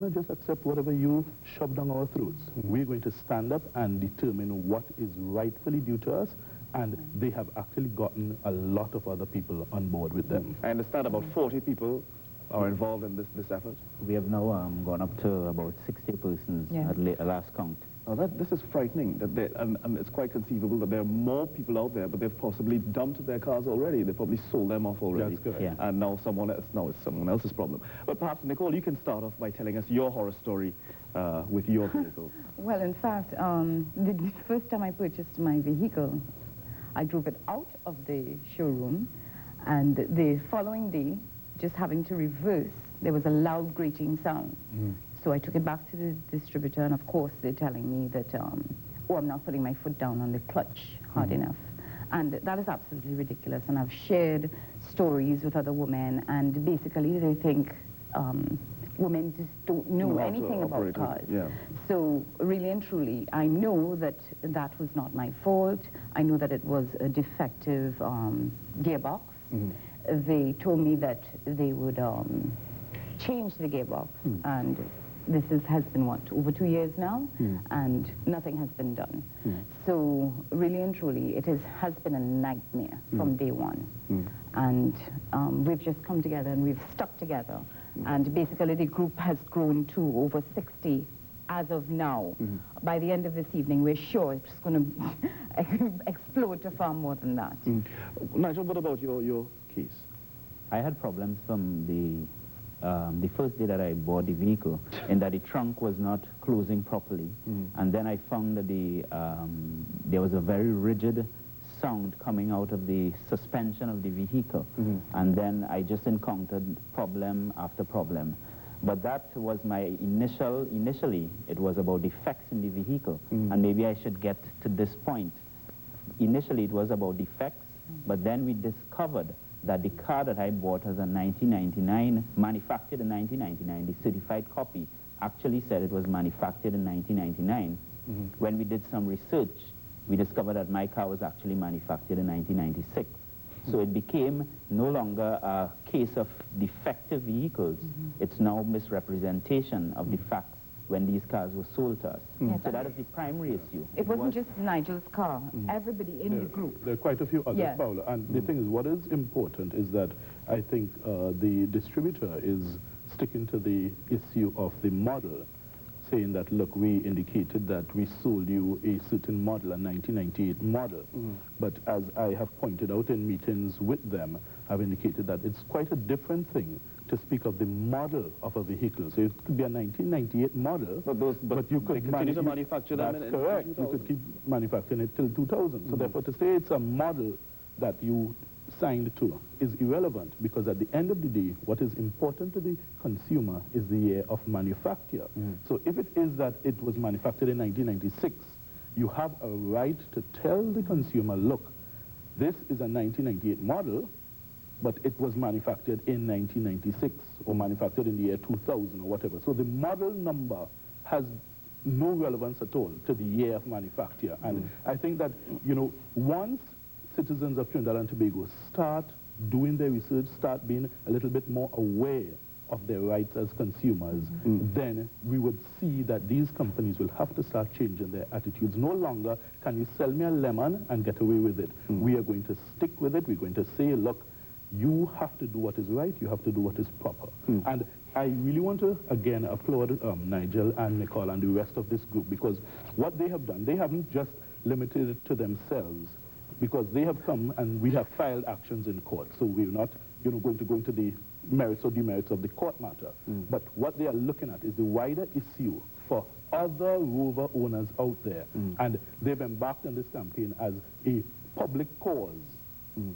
not just accept whatever you shove down our throats. We're going to stand up and determine what is rightfully due to us, and they have actually gotten a lot of other people on board with them. I understand about 40 people are involved in this effort. We have now gone up to about 60 persons at last count. Now this is frightening, and it's quite conceivable that there are more people out there, but they've possibly dumped their cars already. They probably sold them off already. That's correct. Yeah. And now it's someone else's problem. But perhaps, Nicole, you can start off by telling us your horror story with your vehicle. Well, in fact, the first time I purchased my vehicle, I drove it out of the showroom, and the following day, just having to reverse, there was a loud grating sound. So I took it back to the distributor, and of course they're telling me that, oh, I'm not putting my foot down on the clutch hard enough. And that is absolutely ridiculous. And I've shared stories with other women, and basically they think women just don't know anything about cars. Yeah. So really and truly, I know that that was not my fault. I know that it was a defective gearbox. They told me that they would change the gearbox, and this has been, what, over 2 years now, and nothing has been done. So really and truly, it has been a nightmare from day one. And we've just come together and we've stuck together. And basically the group has grown to over 60 as of now. By the end of this evening, we're sure it's going to explode to far more than that. Nigel, what about your case? I had problems from the first day that I bought the vehicle, in that the trunk was not closing properly. And then I found that there was a very rigid sound coming out of the suspension of the vehicle. And then I just encountered problem after problem. But that was my initially, it was about defects in the vehicle. And maybe I should get to this point. Initially, it was about defects, but then we discovered that the car that I bought was a 1999, manufactured in 1999. The certified copy actually said it was manufactured in 1999. When we did some research, we discovered that my car was actually manufactured in 1996. So it became no longer a case of defective vehicles. It's now misrepresentation of the facts when these cars were sold to us. So that is the primary issue. It wasn't just Nigel's car. Everybody in the group. There are quite a few others, Paula. And the thing is, what is important is that I think the distributor is sticking to the issue of the model, saying that, look, we indicated that we sold you a certain model, a 1998 model. But as I have pointed out in meetings with them, I've indicated that it's quite a different thing to speak of the model of a vehicle. So it could be a 1998 model, but you could continue to manufacture them. That's correct. You could keep manufacturing it till 2000. So therefore, to say it's a model that you signed to is irrelevant, because at the end of the day, what is important to the consumer is the year of manufacture. So if it is that it was manufactured in 1996, you have a right to tell the consumer, look, this is a 1998 model, but it was manufactured in 1996 or manufactured in the year 2000 or whatever. So the model number has no relevance at all to the year of manufacture. And I think that, you know, once citizens of Trinidad and Tobago start doing their research, start being a little bit more aware of their rights as consumers, then we would see that these companies will have to start changing their attitudes. No longer can you sell me a lemon and get away with it. We are going to stick with it. We're going to say, look, you have to do what is right, you have to do what is proper. And I really want to, again, applaud Nigel and Nicole and the rest of this group, because what they have done, they haven't just limited it to themselves, because they have come and we have filed actions in court. So we're not, you know, going to go into the merits or demerits of the court matter. But what they are looking at is the wider issue for other Rover owners out there. And they've embarked on this campaign as a public cause,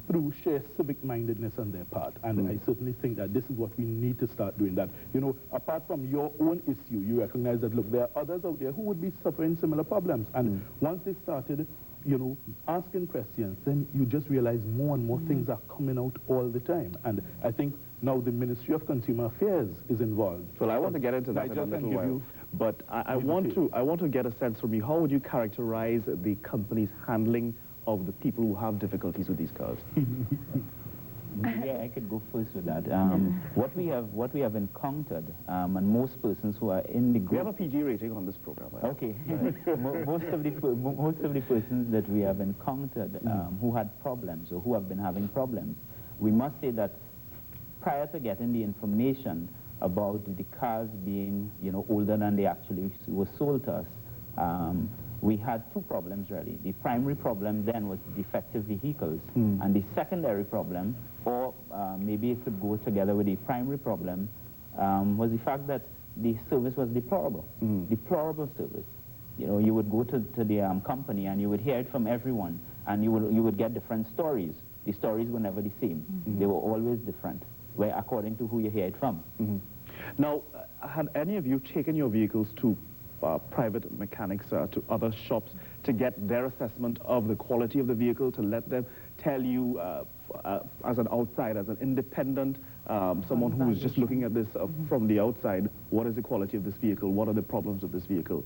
through sheer civic-mindedness on their part. And I certainly think that this is what we need to start doing, that, you know, apart from your own issue, you recognize that, look, there are others out there who would be suffering similar problems. And once they started, you know, asking questions, then you just realize more and more things are coming out all the time. And I think now the Ministry of Consumer Affairs is involved. Well, I want to get into that in a little while. But I want to get a sense from you, how would you characterize the company's handling of the people who have difficulties with these cars? Yeah, I could go first with that. What we have encountered, and most persons who are in the group. We have a PG rating on this program. Right? Okay. Most of the persons that we have encountered who had problems or who have been having problems, we must say that prior to getting the information about the cars being, older than they actually were sold to us, we had two problems really. The primary problem then was defective vehicles, and the secondary problem, or maybe it could go together with the primary problem, was the fact that the service was deplorable, deplorable service. You would go to the company and you would hear it from everyone, and you would get different stories. The stories were never the same. They were always different, according to who you hear it from. Now, had any of you taken your vehicles to private mechanics, to other shops, to get their assessment of the quality of the vehicle, to let them tell you, as an outsider, as an independent, someone who is just looking at this from the outside, what is the quality of this vehicle, what are the problems of this vehicle?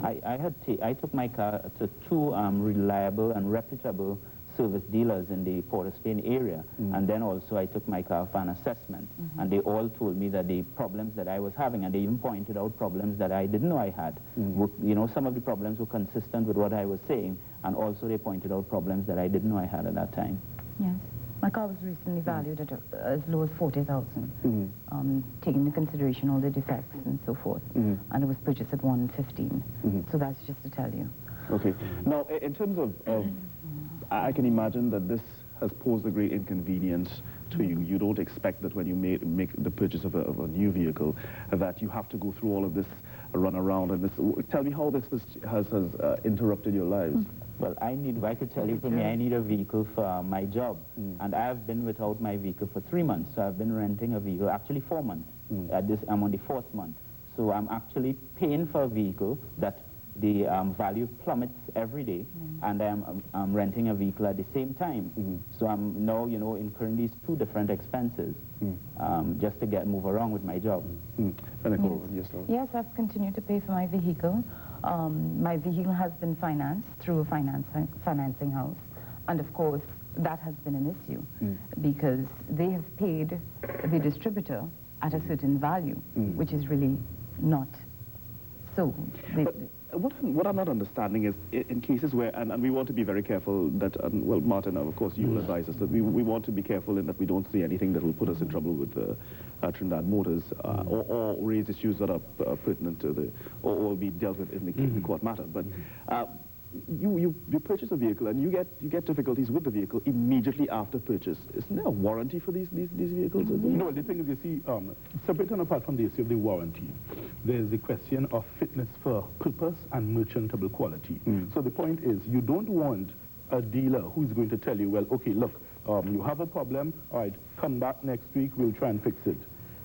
I took my car to two reliable and reputable service dealers in the Port of Spain area, and then also I took my car for an assessment, and they all told me that the problems that I was having, and they even pointed out problems that I didn't know I had. Some of the problems were consistent with what I was saying, and also they pointed out problems that I didn't know I had at that time. Yes. My car was recently valued at as low as 40,000, taking into consideration all the defects and so forth, and it was purchased at 115. So that's just to tell you. Okay. Now, in terms of I can imagine that this has posed a great inconvenience to you. You don't expect that when you make the purchase of a new vehicle that you have to go through all of this run around and this. Tell me how this has interrupted your lives. Well, I could tell you for me, I need a vehicle for my job, and I have been without my vehicle for 3 months. So I've been renting a vehicle, actually 4 months. I'm on the 4th month. So I'm actually paying for a vehicle that the value plummets every day, and I'm renting a vehicle at the same time. So I'm now, incurring these two different expenses just to move around with my job. Yes, I've continued to pay for my vehicle. My vehicle has been financed through a financing house, and of course that has been an issue because they have paid the distributor at a certain value, which is really not so. What I'm not understanding is, in cases where, and we want to be very careful that, well, Martin, of course, you will advise us that we want to be careful in that we don't say anything that will put us in trouble with Trinidad Motors, or raise issues that are pertinent to or be dealt with in the court matter. But you purchase a vehicle and you get difficulties with the vehicle immediately after purchase. Isn't there a warranty for these vehicles? No, the thing is, you see, separate and apart from the issue of the warranty, there's the question of fitness for purpose and merchantable quality. So the point is, you don't want a dealer who's going to tell you, well, okay, look, you have a problem, all right, come back next week, we'll try and fix it.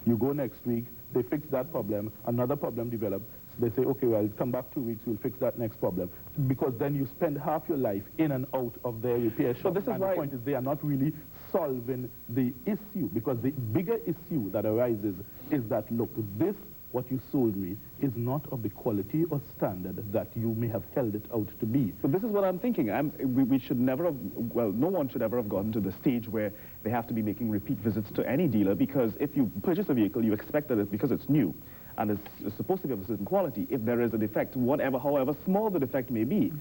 You go next week, they fix that problem, another problem develops. They say, okay, well, come back 2 weeks, we'll fix that next problem. Because then you spend half your life in and out of their repair shop. So this is and the point is they are not really solving the issue, because the bigger issue that arises is that, look, this, what you sold me, is not of the quality or standard that you may have held it out to be. So this is what I'm thinking. We should never have, well, no one should ever have gotten to the stage where they have to be making repeat visits to any dealer, because if you purchase a vehicle, you expect that because it's new, and it's supposed to be of a certain quality, if there is a defect, however small the defect may be,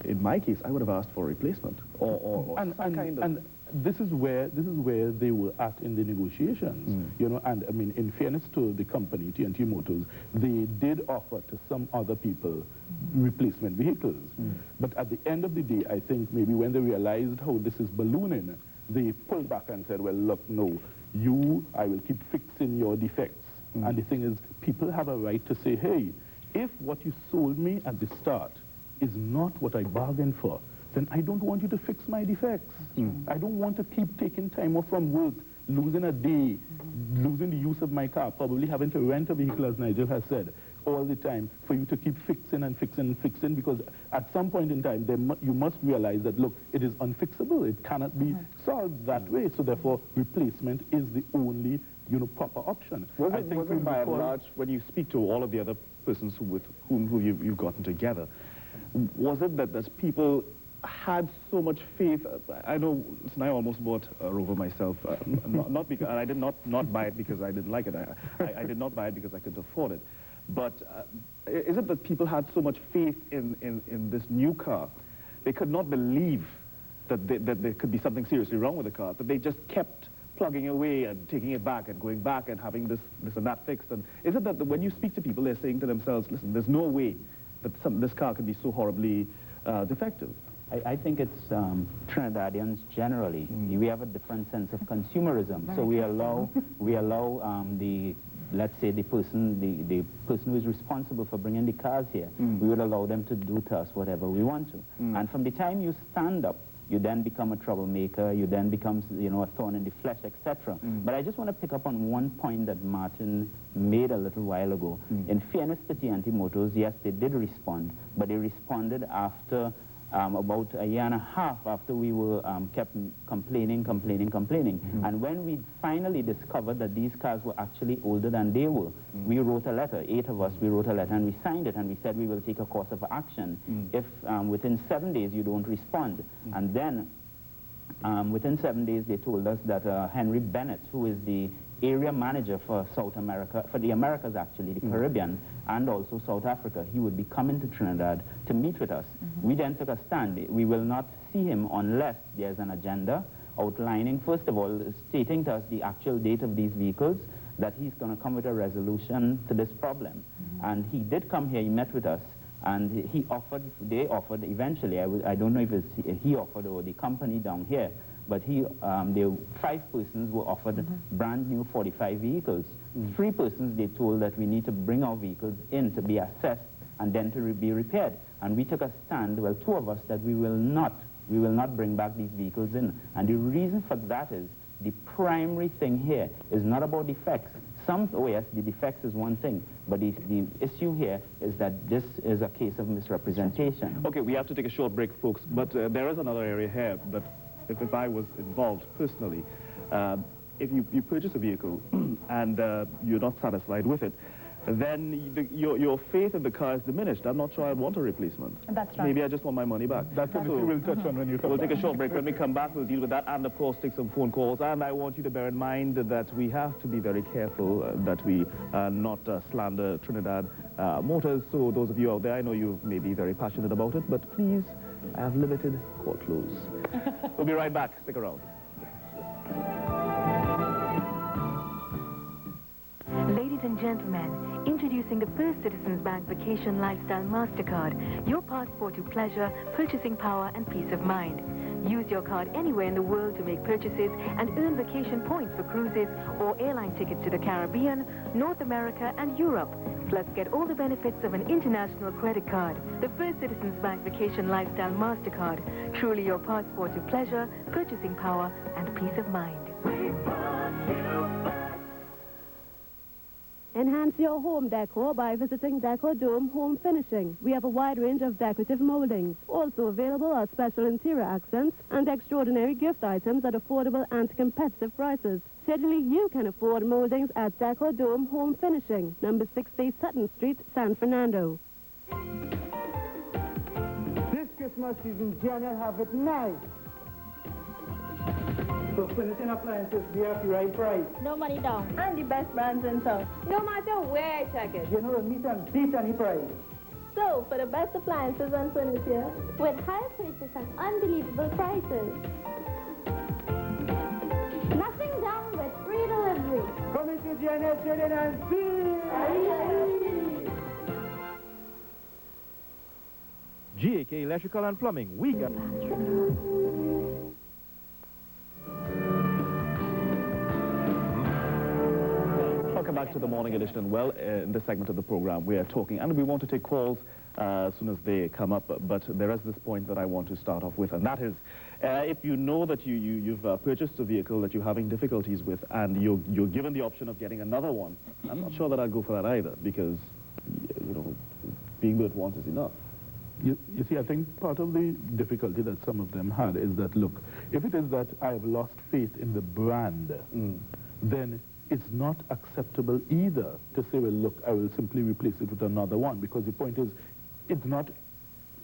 in my case, I would have asked for a replacement, or some kind of... And this is where they were at in the negotiations, and I mean, in fairness to the company, T&T Motors, they did offer to some other people replacement vehicles. But at the end of the day, I think maybe when they realized how this is ballooning, they pulled back and said, well, look, no, I will keep fixing your defects. And the thing is, people have a right to say, hey, if what you sold me at the start is not what I bargained for, then I don't want you to fix my defects. I don't want to keep taking time off from work, losing a day, losing the use of my car, probably having to rent a vehicle, as Nigel has said, all the time, for you to keep fixing and fixing and fixing, because at some point in time, you must realize that, look, it is unfixable. It cannot be solved that way. So therefore, replacement is the only proper option. Was it by and large, when you speak to all of the other persons with whom you've gotten together, was it that people had so much faith. I know, listen, I almost bought a Rover myself, not because, and I did not buy it because I didn't like it. I did not buy it because I couldn't afford it. But is it that people had so much faith in this new car, they could not believe that there could be something seriously wrong with the car, that they just kept plugging away and taking it back and going back and having this and that fixed? And is it that when you speak to people, they're saying to themselves, listen, there's no way that this car could be so horribly defective? I think it's Trinidadians generally. We have a different sense of consumerism. So we allow let's say the person who is responsible for bringing the cars here, we would allow them to do to us whatever we want to. And from the time you stand up, you then become a troublemaker, you then become, you know, a thorn in the flesh, etc. But I just want to pick up on one point that Martin made a little while ago. In fairness to TNT Motors, yes, they did respond, but they responded after about a year and a half after we were kept complaining. And when we finally discovered that these cars were actually older than they were, we wrote a letter, 8 of us, we wrote a letter and we signed it and we said we will take a course of action if within 7 days you don't respond. And then within 7 days they told us that Henry Bennett, who is the area manager for South America, for the Americas actually, the Caribbean, and also South Africa, he would be coming to Trinidad to meet with us. We then took a stand. We will not see him unless there's an agenda outlining, first of all, stating to us the actual date of these vehicles, that he's going to come with a resolution to this problem. And he did come here, he met with us, and they offered eventually, I don't know if it's he offered or the company down here, but 5 persons were offered brand new 45 vehicles. 3 persons, they told that we need to bring our vehicles in to be assessed and then to be repaired. And we took a stand, well, 2 of us, that we will not bring back these vehicles in. And the reason for that is the primary thing here is not about defects. Yes, the defects is one thing, but the issue here is that this is a case of misrepresentation. Okay, we have to take a short break, folks, but there is another area here that if I was involved personally, if you purchase a vehicle and you're not satisfied with it, then your faith in the car is diminished. I'm not sure I want a replacement. That's right. Maybe I just want my money back. That's something we will touch on when you come back. We'll take a short break. When we come back, we'll deal with that and, of course, take some phone calls. And I want you to bear in mind that we have to be very careful that we not slander Trinidad Motors. So those of you out there, I know you may be very passionate about it, but please, I have limited court clothes. We'll be right back. Stick around. Ladies and gentlemen, introducing the First Citizens Bank Vacation Lifestyle MasterCard, your passport to pleasure, purchasing power, and peace of mind. Use your card anywhere in the world to make purchases and earn vacation points for cruises or airline tickets to the Caribbean, North America, and Europe. Plus, get all the benefits of an international credit card. The First Citizens Bank Vacation Lifestyle MasterCard, truly your passport to pleasure, purchasing power, and peace of mind. Enhance your home decor by visiting Decor Dome Home Finishing. We have a wide range of decorative moldings. Also available are special interior accents and extraordinary gift items at affordable and competitive prices. Certainly you can afford moldings at Decor Dome Home Finishing, number 60 Sutton Street, San Fernando. This Christmas season, Janet have it nice. For finishing appliances, we have the right price. No money down. And the best brands in town. No matter where I check it. You know, meet and beat any price. So, for the best appliances and furniture, with high prices and unbelievable prices. Nothing down with free delivery. Come into Janet Trading and see. GAK Electrical and Plumbing, we got... Welcome back to the morning edition. And well, in this segment of the program, we are talking, and we want to take calls as soon as they come up. But there is this point that I want to start off with, and that is, if you know that you've purchased a vehicle that you're having difficulties with, and you're given the option of getting another one, I'm not sure that I'd go for that either, because you know, being built once is enough. You see, I think part of the difficulty that some of them had is that, look, if it is that I have lost faith in the brand, then it's not acceptable either to say, well, look, I will simply replace it with another one, because the point is, it's not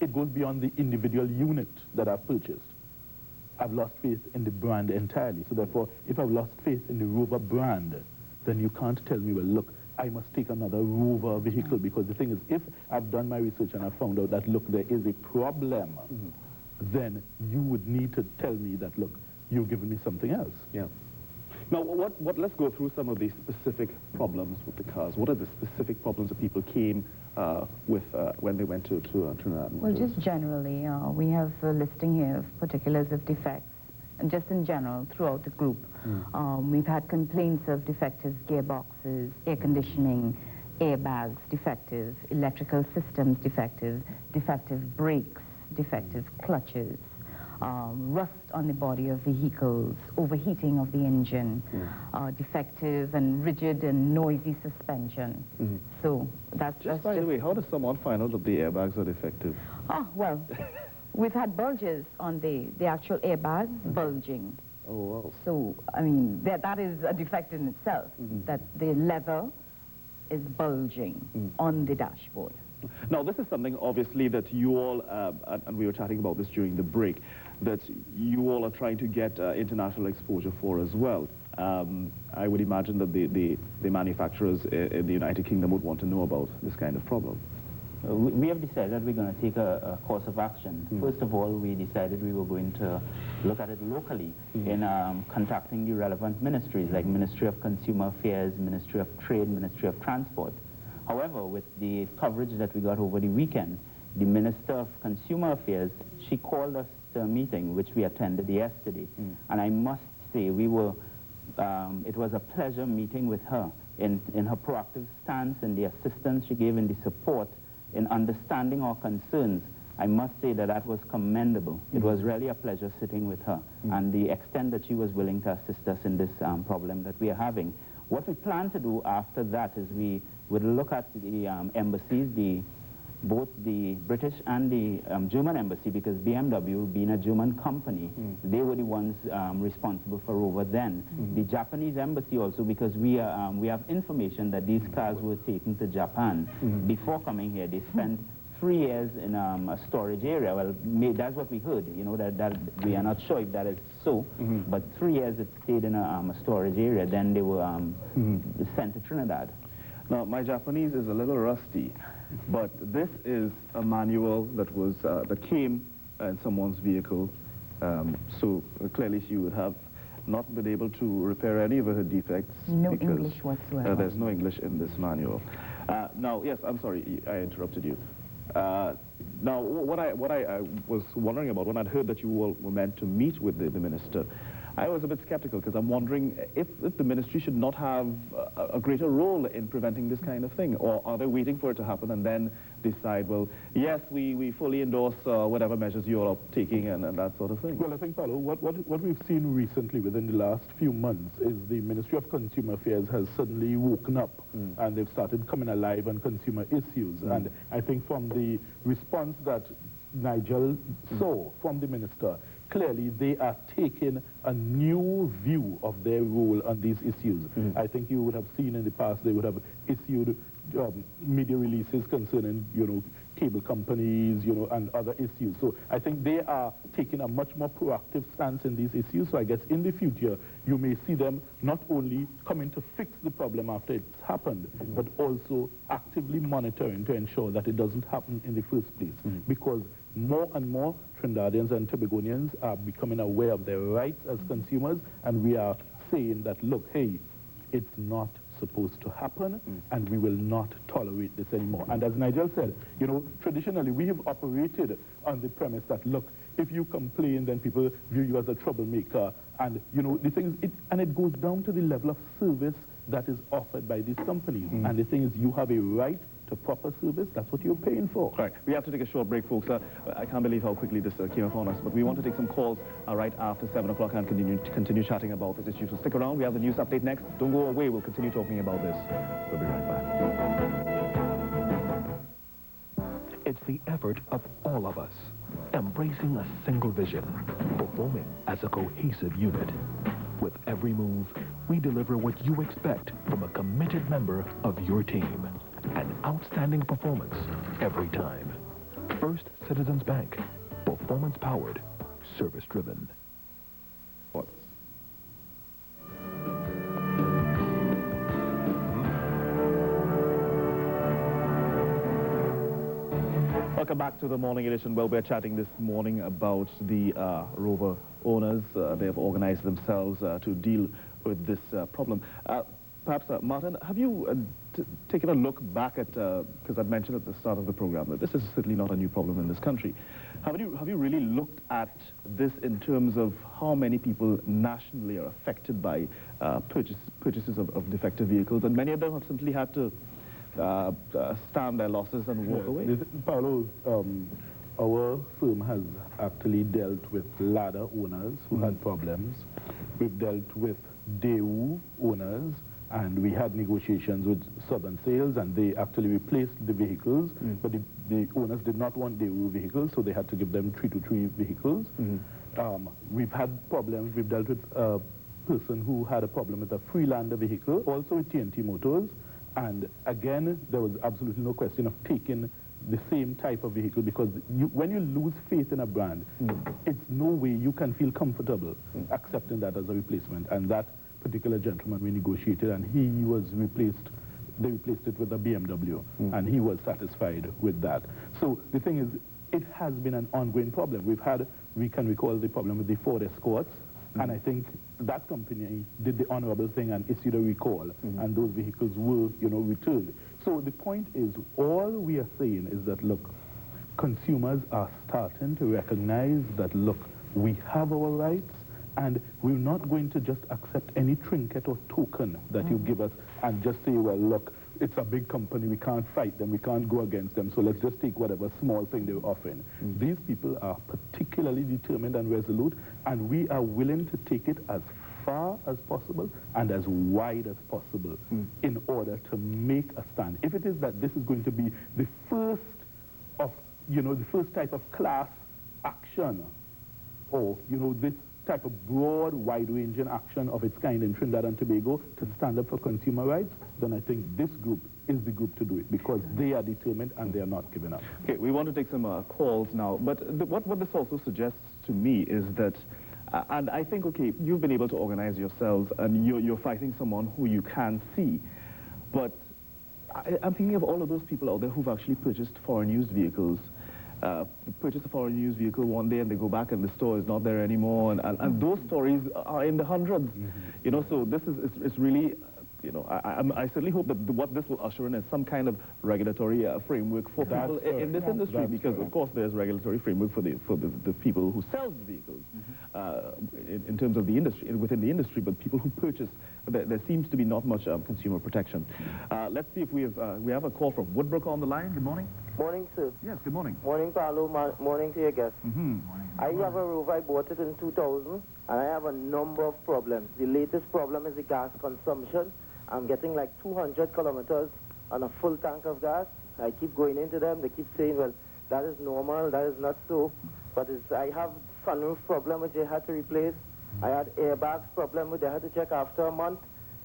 it goes beyond the individual unit that I've purchased. I've lost faith in the brand entirely. So therefore, if I've lost faith in the Rover brand, then you can't tell me, well, look, I must take another Rover vehicle, because the thing is, if I've done my research and I've found out that, look, there is a problem, then you would need to tell me that, look, you've given me something else. Yeah. Now, let's go through some of the specific problems with the cars. What are the specific problems that people came with when they went to Trinidad? Well, just generally, we have a listing here of particulars of defects. And just in general, throughout the group, we've had complaints of defective gearboxes, air conditioning, airbags defective, electrical systems defective, defective brakes, defective clutches, rust on the body of vehicles, overheating of the engine, defective and rigid and noisy suspension. So that's just by the way, how does someone find out that the airbags are defective? Oh, well, we've had bulges on the actual airbag, bulging. Oh, wow. So, I mean, that is a defect in itself, that the leather is bulging on the dashboard. Now, this is something, obviously, that you all, and we were chatting about this during the break, that you all are trying to get international exposure for as well. I would imagine that the manufacturers in the United Kingdom would want to know about this kind of problem. We have decided that we're going to take a course of action. First of all, we decided we were going to look at it locally in contacting the relevant ministries, like Ministry of Consumer Affairs, Ministry of Trade, Ministry of Transport. However, with the coverage that we got over the weekend, the Minister of Consumer Affairs, she called us to a meeting, which we attended yesterday. And I must say, we were, it was a pleasure meeting with her in her proactive stance and the assistance she gave and the support in understanding our concerns. I must say that that was commendable. It was really a pleasure sitting with her, and the extent that she was willing to assist us in this problem that we are having. What we plan to do after that is we would look at the embassies, both the British and the German embassy, because BMW, being a German company, they were the ones responsible for Rover then. The Japanese embassy also, because we have information that these cars were taken to Japan. Before coming here, they spent 3 years in a storage area. Well, that's what we heard, you know, that we are not sure if that is so, but 3 years it stayed in a storage area, then they were sent to Trinidad. Now, my Japanese is a little rusty, but this is a manual that was that came in someone's vehicle, so clearly she would have not been able to repair any of her defects. No English whatsoever. There's no English in this manual. Now, yes, I'm sorry, I interrupted you. Now, what I was wondering about, when I'd heard that you all were meant to meet with the minister, I was a bit skeptical, because I'm wondering if the ministry should not have a greater role in preventing this kind of thing, or are they waiting for it to happen and then decide, well, yes, we fully endorse whatever measures you're all taking and that sort of thing? Well, I think, Paulo, what we've seen recently within the last few months is the Ministry of Consumer Affairs has suddenly woken up and they've started coming alive on consumer issues. And I think from the response that Nigel saw from the minister, clearly they are taking a new view of their role on these issues. I think you would have seen in the past they would have issued media releases concerning, you know, cable companies, you know, and other issues. So I think they are taking a much more proactive stance in these issues. So I guess in the future you may see them not only coming to fix the problem after it's happened, but also actively monitoring to ensure that it doesn't happen in the first place. Because more and more Trinidadians and Tobagonians are becoming aware of their rights as consumers, and we are saying that, look, hey, it's not supposed to happen, and we will not tolerate this anymore. And as Nigel said, you know, traditionally we have operated on the premise that, look, if you complain, then people view you as a troublemaker, and, you know, the thing is, it goes down to the level of service that is offered by these companies. And the thing is, you have a right to proper service. That's what you're paying for. All right, we have to take a short break, folks. I can't believe how quickly this came upon us, but we want to take some calls right after 7 o'clock and continue chatting about this issue. So stick around. We have the news update next. Don't go away. We'll continue talking about this. We'll be right back. It's the effort of all of us, embracing a single vision, performing as a cohesive unit. With every move, we deliver what you expect from a committed member of your team. An outstanding performance every time. First Citizens Bank. Performance powered, service driven. What? Welcome back to the morning edition. Well, we're chatting this morning about the Rover owners. They have organized themselves to deal with this problem. Perhaps, Martin, have you taken a look back at, because I'd mentioned at the start of the program that this is certainly not a new problem in this country. Have you really looked at this in terms of how many people nationally are affected by purchases of defective vehicles? And many of them have simply had to stand their losses and walk away. Paulo, our firm has actually dealt with ladder owners who had problems. We've dealt with Daewoo owners, and we had negotiations with Southern Sales, and they actually replaced the vehicles, but the owners did not want Daewoo vehicles, so they had to give them 323 vehicles. We've had problems. We've dealt with a person who had a problem with a Freelander vehicle, also with TNT Motors. And again, there was absolutely no question of taking the same type of vehicle, because when you lose faith in a brand, it's no way you can feel comfortable accepting that as a replacement. And that particular gentleman we negotiated, and he was replaced, they replaced it with a BMW, and he was satisfied with that. So the thing is, it has been an ongoing problem. We can recall the problem with the Ford Escorts, and I think that company did the honorable thing and issued a recall, and those vehicles were, returned. So the point is, all we are saying is that, look, consumers are starting to recognize that, look, we have our rights, and we're not going to just accept any trinket or token that you give us and just say, well, look, it's a big company, we can't fight them, we can't go against them, so let's just take whatever small thing they're offering. These people are particularly determined and resolute, and we are willing to take it as far as possible and as wide as possible in order to make a stand. If it is that this is going to be the first of, the first type of class action, or, this type of broad, wide-ranging action of its kind in Trinidad and Tobago to stand up for consumer rights, then I think this group is the group to do it, because they are determined and they are not giving up. Okay, we want to take some calls now, but what this also suggests to me is that, and I think, okay, you've been able to organize yourselves and you're fighting someone who you can see, but I'm thinking of all of those people out there who've actually purchased foreign used vehicles. Purchase a foreign used vehicle one day and they go back and the store is not there anymore, and those stories are in the hundreds. So this is it's really, I certainly hope that what this will usher in is some kind of regulatory framework for people in this industry, because of course there's regulatory framework for the people who sell the vehicles in terms of the industry, within the industry, but people who purchase, there seems to be not much consumer protection. Let's see if we have a call from Woodbrook on the line. Good morning. Morning, sir. Yes, good morning. Morning, Paulo. Morning to your guests. I have a Rover. I bought it in 2000, and I have a number of problems. The latest problem is the gas consumption. I'm getting like 200 kilometers on a full tank of gas. I keep going into them. They keep saying, well, that is normal, that is not so. But I have sunroof problem, which they had to replace. I had airbags problem, which they had to check after a month.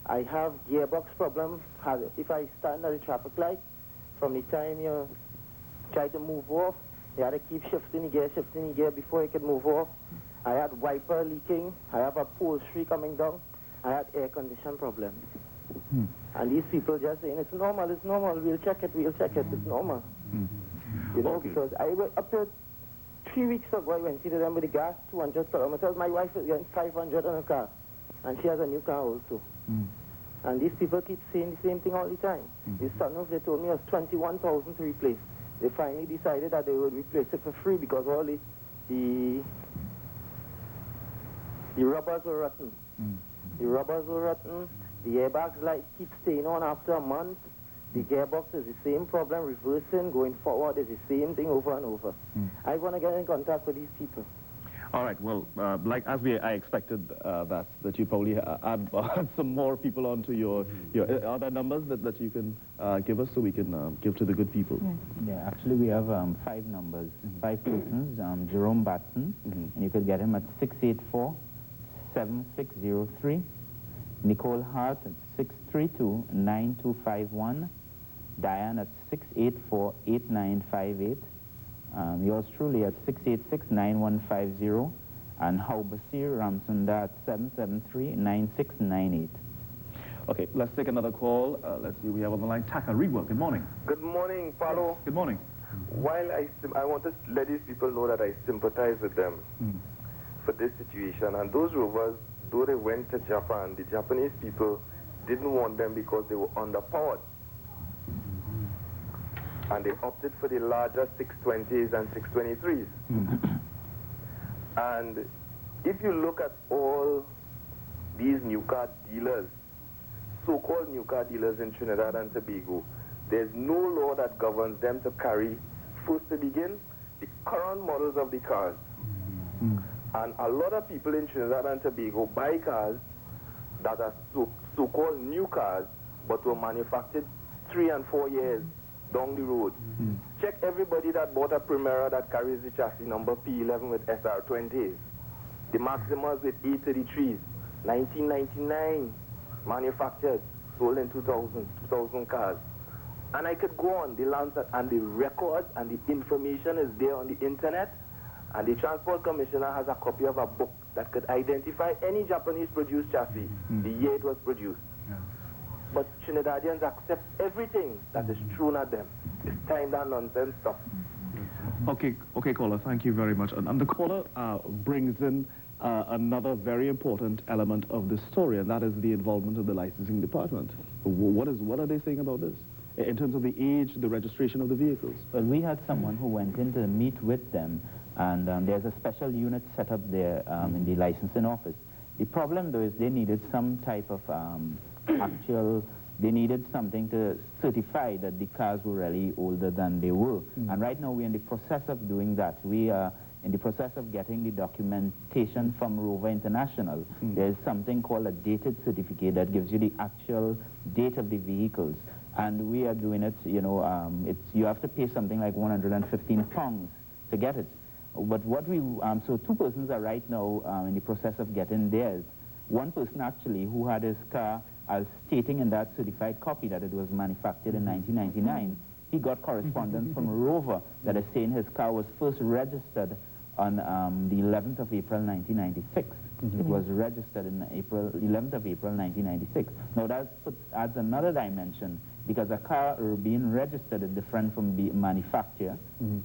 I have gearbox problem. If I stand at a traffic light, from the time you try to move off, you had to keep shifting the gear before you could move off. I had wiper leaking. I have upholstery coming down. I had air condition problems. And these people just saying, it's normal, we'll check it, it's normal. Because I went up to 3 weeks ago, I went to them with the gas, 200 kilometers. My wife is getting 500 on a car, and she has a new car also. And these people keep saying the same thing all the time. This sunroof, they told me, was 21,000 to replace. They finally decided that they would replace it for free because all the rubbers were rotten. The rubbers were rotten. The airbags light keep staying on after a month. The gearbox is the same problem, reversing, going forward is the same thing over and over. I want to get in contact with these people. All right, well, like as I expected that you probably add some more people onto your other numbers that you can give us so we can give to the good people. Yeah, actually we have 5 numbers, 5 persons. Jerome Batson, and you could get him at 684-7603. Nicole Hart at 632-9251. Diane at 684-8958. Yours truly at 686-9150 and Haubasir Ramsunda at 773-9698. Okay, let's take another call. Let's see, we have on the line Taka Rigwell. Good morning. Good morning, Paulo. Yes, good morning. While I want to let these people know that I sympathize with them for this situation. And those rovers, though they went to Japan, the Japanese people didn't want them because they were underpowered. And they opted for the larger 620s and 623s. And if you look at all these new car dealers, so-called new car dealers in Trinidad and Tobago, there's no law that governs them to carry, first to begin, the current models of the cars. And a lot of people in Trinidad and Tobago buy cars that are so-called new cars, but were manufactured 3 and 4 years down the road. Check everybody that bought a Primera that carries the chassis number P11 with SR20s. The Maximas with A33s, 1999, manufactured, sold in 2000 cars. And I could go on, the Lancet, and the records and the information is there on the internet. And the Transport Commissioner has a copy of a book that could identify any Japanese-produced chassis, the year it was produced. But Trinidadians accept everything that is thrown at them. It's time that nonsense stops. Okay, caller, thank you very much. And the caller brings in another very important element of this story, and that is the involvement of the licensing department. What are they saying about this? In terms of the age, the registration of the vehicles? Well, we had someone who went in to meet with them, and there's a special unit set up there in the licensing office. The problem, though, is they needed some type of they needed something to certify that the cars were really older than they were. And right now, we're in the process of doing that. We are in the process of getting the documentation from Rover International. There's something called a dated certificate that gives you the actual date of the vehicles. And we are doing it, you know, you have to pay something like £115 to get it. But what we, so 2 persons are right now in the process of getting theirs. One person actually who had his car as stating in that certified copy that it was manufactured in 1999, he got correspondence from Rover that is saying his car was first registered on the 11th of April 1996. It was registered in 11th of April 1996. Now that adds another dimension, because a car being registered is different from being manufactured.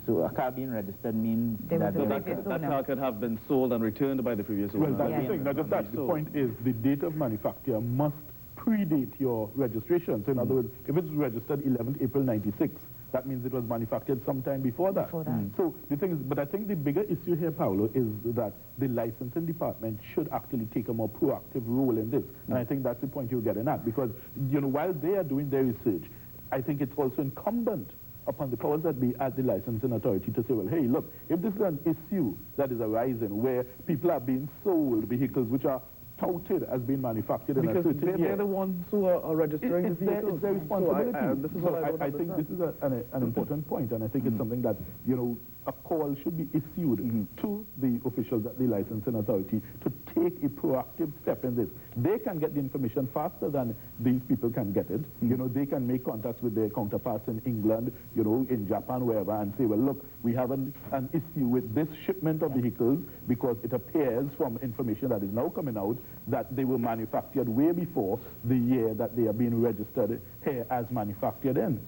So a car being registered means that that car could have been sold and returned by the previous owner. Well, that's the thing. Not just that. The point is the date of manufacture must predate your registration. So in other words, if it's registered 11th April 96, that means it was manufactured sometime before that. So the thing is, but I think the bigger issue here, Paulo, is that the licensing department should actually take a more proactive role in this. And I think that's the point you're getting at, because, you know, while they are doing their research, I think it's also incumbent upon the powers that be at the licensing authority to say, well, hey, look, if this is an issue that is arising where people are being sold vehicles which are touted as being manufactured in a certain year. Because they're the ones who are registering the vehicles. It's their responsibility. So I think this is an important point, and I think it's something that, you know, a call should be issued to the officials at the licensing authority to take a proactive step in this. They can get the information faster than these people can get it. You know, they can make contacts with their counterparts in England, you know, in Japan, wherever, and say, well, look, we have an issue with this shipment of vehicles because it appears from information that is now coming out that they were manufactured way before the year that they are being registered here as manufactured in.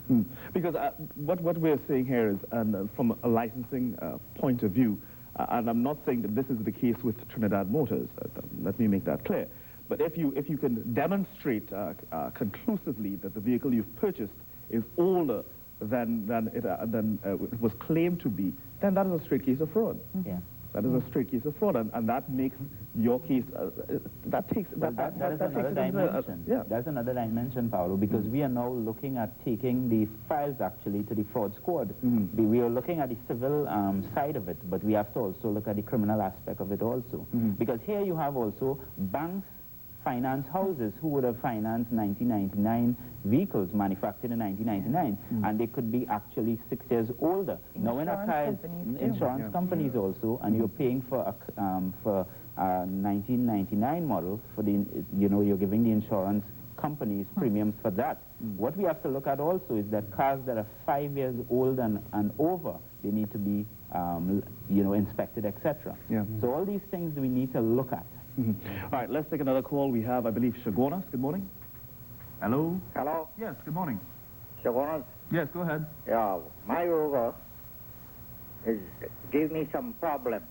Because what we're saying here is, from a licensing point of view, and I'm not saying that this is the case with Trinidad Motors, let me make that clear, but if you can demonstrate conclusively that the vehicle you've purchased is older than it was claimed to be, then that is a straight case of fraud. That is a straight case of fraud, and that makes your case, that is another dimension. That's another dimension, Paulo, because we are now looking at taking the files actually to the fraud squad. We are looking at the civil side of it, but we have to also look at the criminal aspect of it also. Because here you have also banks, finance houses who would have financed 1999 vehicles manufactured in 1999, and they could be actually 6 years older. Now, when a car is insurance companies also, and you're paying for a 1999 model, for the, you know, you're giving the insurance companies premiums for that. What we have to look at also is that cars that are 5 years old and over, they need to be, inspected, etc. Yeah. So all these things we need to look at. All right, let's take another call. We have, I believe, Shagonas. Good morning. Hello? Hello? Yes, good morning. Shagonas? Yes, go ahead. Yeah, my Rover gave me some problem.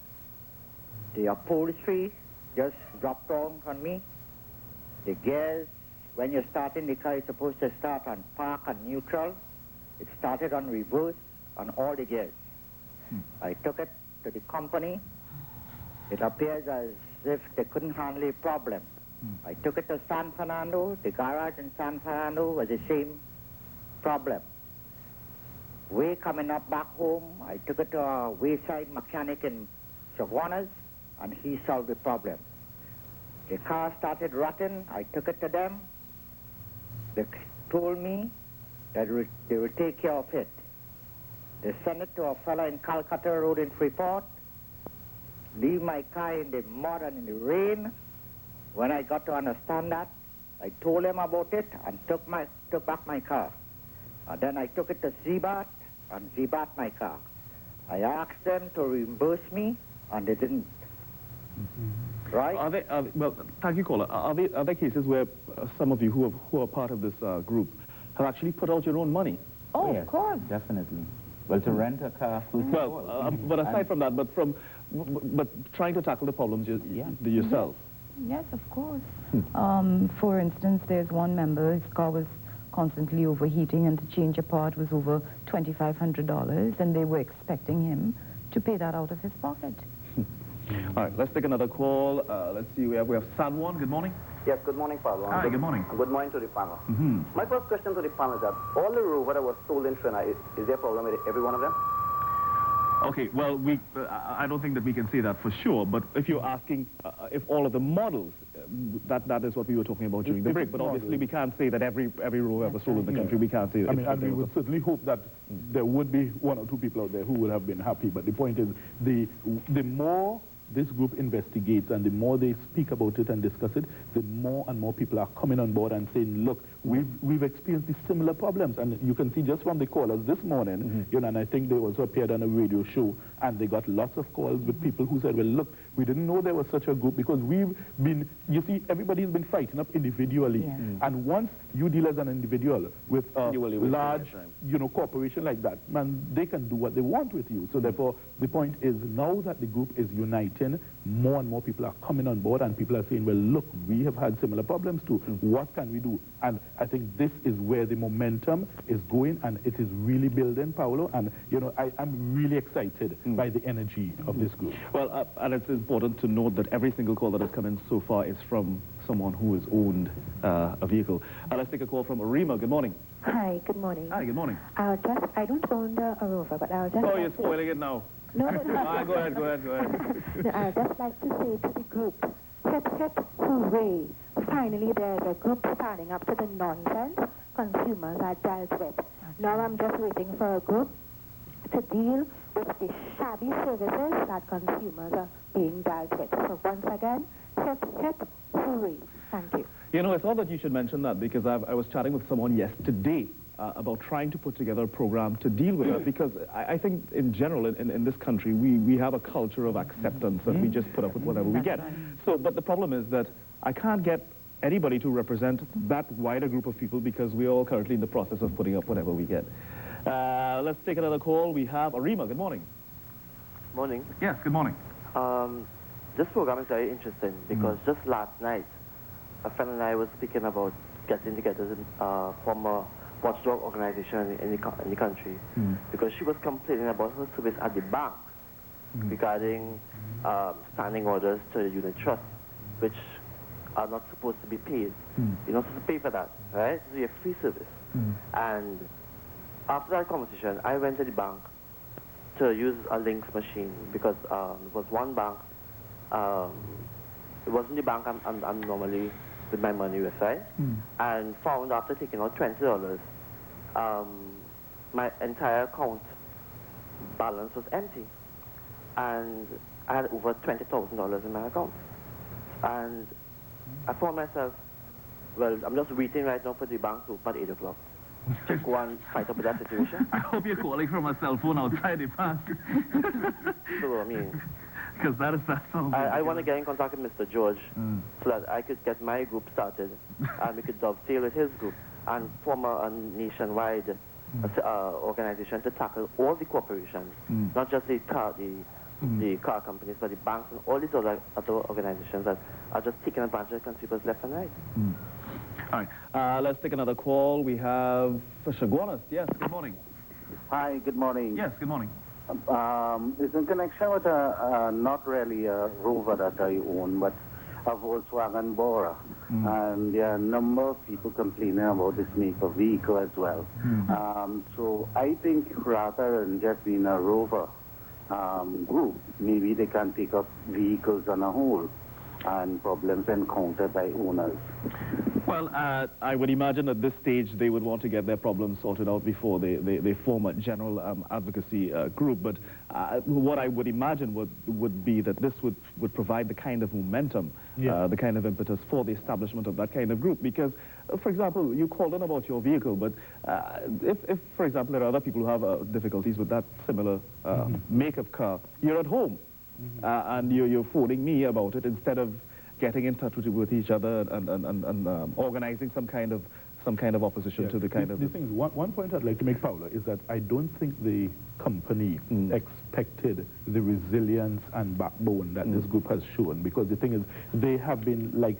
The upholstery just dropped on me. The gears, when you're starting the car, it's supposed to start on park and neutral. It started on reverse on all the gears. I took it to the company. It appears as if they couldn't handle the problem. I took it to San Fernando. The garage in San Fernando was the same problem. Way coming up back home, I took it to a wayside mechanic in Chaguanas, and he solved the problem. The car started rotting. I took it to them. They told me that they would take care of it. They sent it to a fella in Calcutta Road in Freeport. Leave my car in the mud and in the rain. When I got to understand that, I told him about it and took back my car. And then I took it to Zebat and Zebat my car. I asked them to reimburse me, and they didn't. Right? Well, thank you, caller. Are there cases where some of you who are part of this group have actually put out your own money? Oh, yes, of course. Definitely. Well, to rent a car. But aside from that, but trying to tackle the problems yourself. Yes, of course. For instance, there's one member, his car was constantly overheating, and to change a part was over $2,500, and they were expecting him to pay that out of his pocket. All right, let's take another call. Let's see, we have Sanwan. Good morning. Yes, good morning, Pablo. Hi, good morning. Good morning to the panel. My first question to the panel is that all the Rover that was sold in Trinidad, is there a problem with every one of them? Okay, well, I don't think that we can say that for sure, but if you're asking if all of the models, that is what we were talking about during the break, but obviously we can't say that every Rover ever sold in the country, we can't say that. I mean, and we would certainly hope that there would be one or two people out there who would have been happy, but the point is, the more this group investigates and the more they speak about it and discuss it, the more and more people are coming on board and saying, look, we've experienced these similar problems. And you can see just from the callers this morning, and I think they also appeared on a radio show, and they got lots of calls with people who said, well, look, we didn't know there was such a group, because we've been, you see, everybody's been fighting up individually. And once you deal as an individual with a large, corporation like that, man, they can do what they want with you. So therefore, the point is, now that the group is uniting, more and more people are coming on board, and people are saying, well, look, we have had similar problems too. What can we do? And I think this is where the momentum is going, and it is really building, Paolo, and, I'm really excited by the energy of this group. Well, and it's important to note that every single call that has come in so far is from someone who has owned a vehicle. Let's take a call from Arima. Good morning. Hi, good morning. Hi, good morning. I don't own a Rover, but I was just... Oh, you're spoiling it now. No. Go ahead. No, I would just like to say to the group, hip, hip, hooray. Finally, there's a group standing up to the nonsense consumers are dealt with. Now I'm just waiting for a group to deal with the shabby services that consumers are being dealt with. So once again, hip, hip, hooray. Thank you. I thought that you should mention that, because I was chatting with someone yesterday about trying to put together a program to deal with that, because I think in general in this country we have a culture of acceptance that we just put up with whatever we get. So, but the problem is that I can't get anybody to represent that wider group of people, because we're all currently in the process of putting up whatever we get. Let's take another call. We have Arima. Good morning. Morning. Yes, good morning. This program is very interesting, because just last night a friend and I was speaking about getting together from a watchdog organization in the country, because she was complaining about her service at the bank regarding standing orders to the unit trust, which are not supposed to be paid. You're not supposed to pay for that, right? So you have free service. And after that conversation, I went to the bank to use a Lynx machine, because it was one bank. It wasn't the bank I'm normally with my money with, right? And found after taking out $20, my entire account balance was empty, and I had over $20,000 in my account. And I found myself Well, I'm just waiting right now for the bank to open at 8 o'clock. To go and fight up with that situation. I hope you're calling from a cell phone outside the bank. So, I mean... Because that sounds... I want to get in contact with Mr. George so that I could get my group started and we could dovetail with his group and form a nationwide organization to tackle all the corporations, not just the car companies, but the banks and all these other organizations that are just taking advantage of consumers left and right. All right, let's take another call. We have Shaguanas. Yes, good morning. Hi, good morning. Yes, good morning. It's in connection with not really a Rover that I own, but a Volkswagen Bora. And there are a number of people complaining about this make of vehicle as well. So I think rather than just being a Rover group, maybe they can take up vehicles on a whole and problems encountered by owners. Well, I would imagine at this stage they would want to get their problems sorted out before they form a general advocacy group. But what I would imagine would be that this would provide the kind of momentum, the kind of impetus for the establishment of that kind of group. Because, for example, you called on about your vehicle, but if, for example, there are other people who have difficulties with that similar make of car, you're at home and you're phoning me about it instead of getting in touch with each other and organizing some kind of opposition to the kind of... The thing is, one point I'd like to make, Paula, is that I don't think the company expected the resilience and backbone that this group has shown, because the thing is, they have been like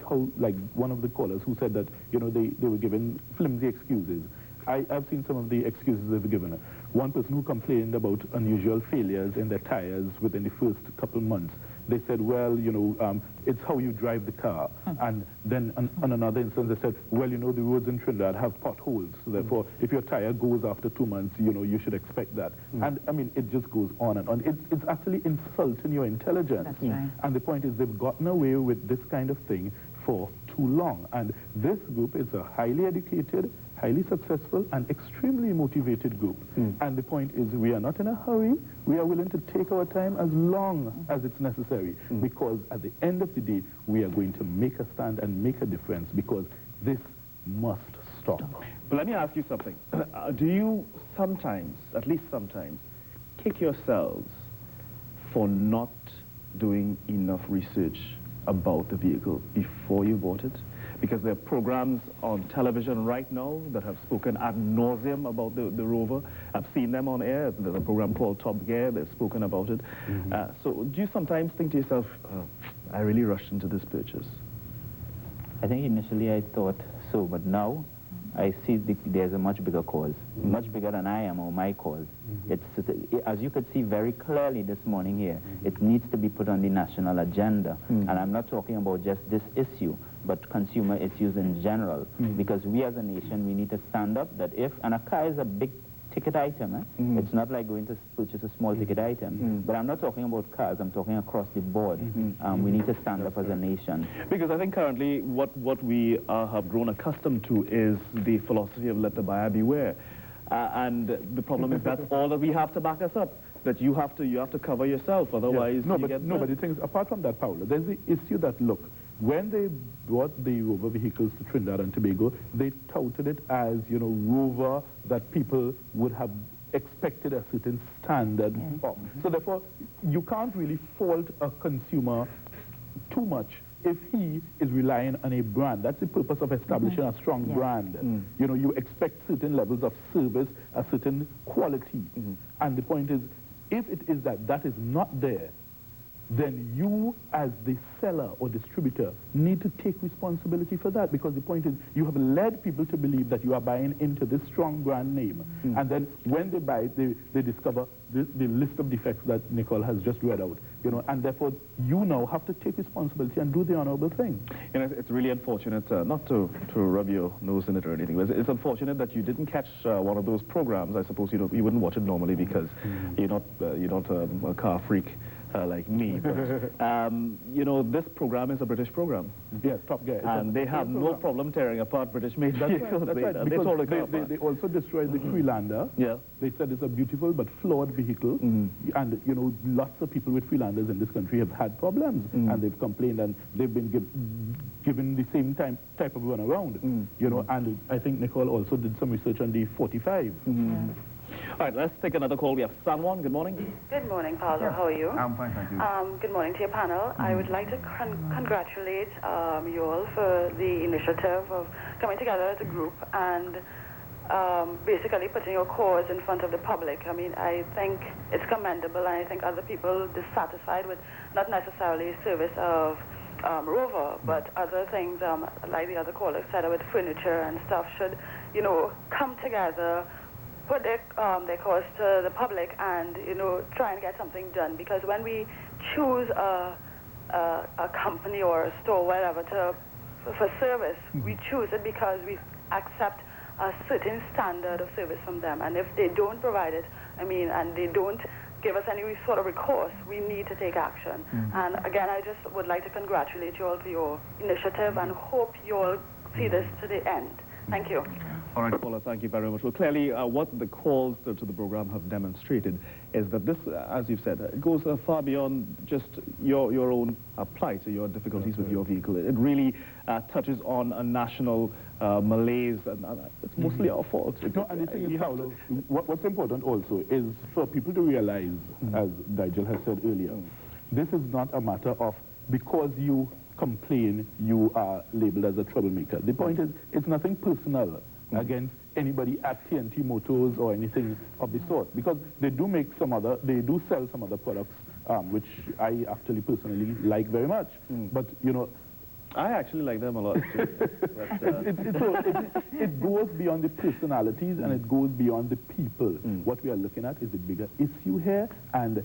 one of the callers who said that, you know, they were given flimsy excuses. I've seen some of the excuses they've given. One person who complained about unusual failures in their tires within the first couple months, they said, well, you know, it's how you drive the car. And then on another instance, they said, well, you know, the roads in Trinidad have potholes. So therefore, if your tire goes after 2 months, you know, you should expect that. And, I mean, it just goes on and on. It's actually insulting your intelligence. That's right. And the point is, they've gotten away with this kind of thing for too long. And this group is a highly educated, highly successful, and extremely motivated group. And the point is, we are not in a hurry. We are willing to take our time as long as it's necessary, because at the end of the day, we are going to make a stand and make a difference, because this must stop. But let me ask you something. Do you sometimes, at least sometimes, kick yourselves for not doing enough research about the vehicle before you bought it? Because there are programs on television right now that have spoken ad nauseum about the Rover. I've seen them on air. There's a program called Top Gear. They've spoken about it. So do you sometimes think to yourself, I really rushed into this purchase? I think initially I thought so, but now I see there's a much bigger cause, much bigger than I am or my cause. It's, as you could see very clearly this morning here, it needs to be put on the national agenda. And I'm not talking about just this issue, but consumer issues in general. Because we as a nation, we need to stand up that if, and a car is a big ticket item, it's not like going to purchase a small ticket item. But I'm not talking about cars, I'm talking across the board. We need to stand up as a nation. Because I think currently what we have grown accustomed to is the philosophy of let the buyer beware. And the problem is that's all that we have to back us up. That you have to cover yourself, otherwise but the thing is, apart from that, Paula, there's the issue that, look, when they brought the Rover vehicles to Trinidad and Tobago, they touted it as, you know, Rover that people would have expected a certain standard of. So therefore, you can't really fault a consumer too much if he is relying on a brand. That's the purpose of establishing a strong brand. You know, you expect certain levels of service, a certain quality. And the point is, if it is that is not there, then you as the seller or distributor need to take responsibility for that, because the point is you have led people to believe that you are buying into this strong brand name. And then when they buy it, they discover the list of defects that Nicole has just read out, you know, and therefore you now have to take responsibility and do the honorable thing. You know, it's really unfortunate, not to rub your nose in it or anything, but it's unfortunate that you didn't catch one of those programs. I suppose you wouldn't watch it normally because you're not a car freak. like me. But, you know, this program is a British program. Yes, Top Gear. And they have no problem tearing apart British-made vehicles. That's right. Because they also destroyed the Freelander. Yeah. They said it's a beautiful but flawed vehicle. And, you know, lots of people with Freelanders in this country have had problems. And they've complained, and they've been given the same type of runaround. You know, and I think Nicole also did some research on the 45. All right, let's take another call. We have Sanwan. Good morning. Good morning, Paolo. How are you? I'm fine, thank you. Good morning to your panel. I would like to congratulate you all for the initiative of coming together as a group and basically putting your cause in front of the public. I mean, I think it's commendable, and I think other people dissatisfied with not necessarily service of Rover, but other things like the other caller said with furniture and stuff should, you know, come together, put their cause to the public, and, you know, try and get something done. Because when we choose a company or a store, whatever, for service, we choose it because we accept a certain standard of service from them. And if they don't provide it, I mean, and they don't give us any sort of recourse, we need to take action. And again, I just would like to congratulate you all for your initiative and hope you all see this to the end. Thank you. All right, Paula, thank you very much. Well, clearly, what the calls to the program have demonstrated is that this, as you've said, it goes far beyond just your own plight, your difficulties with your vehicle. It really touches on a national malaise, and it's mostly our fault. No, and the thing is, Paolo, what's important also is for people to realize, as Nigel has said earlier, this is not a matter of because you complain, you are labeled as a troublemaker. The point is, it's nothing personal against anybody at TNT Motors or anything of the sort, because they do sell some other products, which I actually personally like very much. But, you know, I actually like them a lot too. It goes beyond the personalities and it goes beyond the people. What we are looking at is the bigger issue here, and